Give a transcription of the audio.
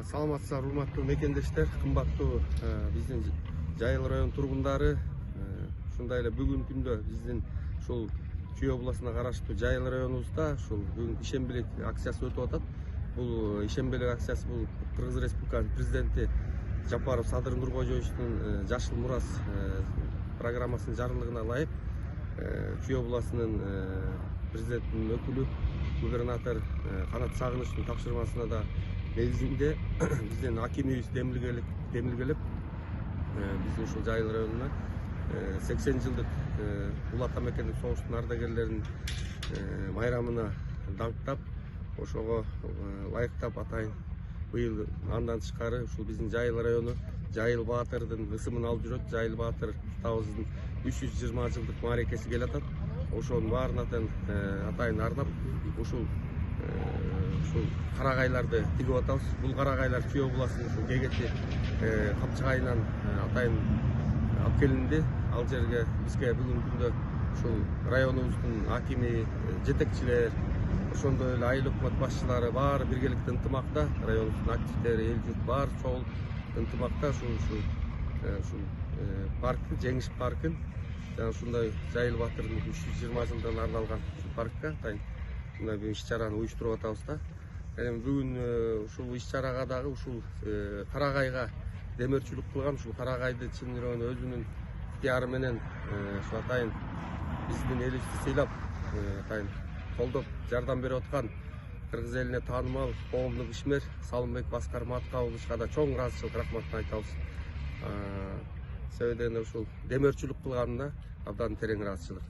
Саламатсыздар, урматтуу мекендештер, кымбаттуу биздин Жайыл район тургундары. Ушундай эле бүгүнкү күндө биздин ушул Чүй областына караштуу Жайыл районубузда ушул бүгүн ишембелик акциясы өтүп атат. Бул ишембелик акциясы бул Кыргыз Республикасынын президенти Жапаров Садыр Нуркожоевичтин Жашыл Мурас программасынын жарымдыгына ылайык Чүй областынын президентинин өкүлү губернатор Канат Сагынычтын тапшырмасына да негизинде биздин акимибиз демилгелеп биздин ушул Жайыл районуна 80 жылдык Улуу Ата Мекендик согуштун ардагерлеринин майрамына даңктап, ошого ылайыктап атайын быйыл андан тышкары ушул биздин Жайыл району Жайыл Баатырдын ысымын алып жүрөт. Жайыл Баатыр уставыбыздын 320 жылдык мааракеси келатат. Ошонун баарын атайын ардап ушул карагайларды тигип атабыз. Бул карагайлар Чүй областынын ушул Кегети капчыгайынан атайын алып келинди. Ал жерге бизге бүгүнкү күндө ушул районубуздун акими, жетекчилер, ошондой эле айыл өкмөт башчылары баары биргеликте ынтымакта, районубуздун активдери, эл журт баары чогул ынтымакта ушул паркты, Жеңиш паркын, жана ушундай Жайыл Баатырдын 320 жылдан арналган паркка атайын мындай бир иш-чараны уюштуруп атабыз да. Эми бүгүн ушул иш-чарага дагы ушул карагайга демөөрчүлүк кылган, ушул карагайды чын жүрөгүнөн өзүнүн ыктыяры менен ушул атайын биздин элибизди сыйлап, атайын колдоп, жардам берип аткан кыргыз элине таанымал коомдук ишмер Салымбек Баскар Маткаловичка да чоң ыраазычылык, рахматын айтабыз. Себебинен ушул демөөрчүлүк кылганына абдан терең ыраазычылык.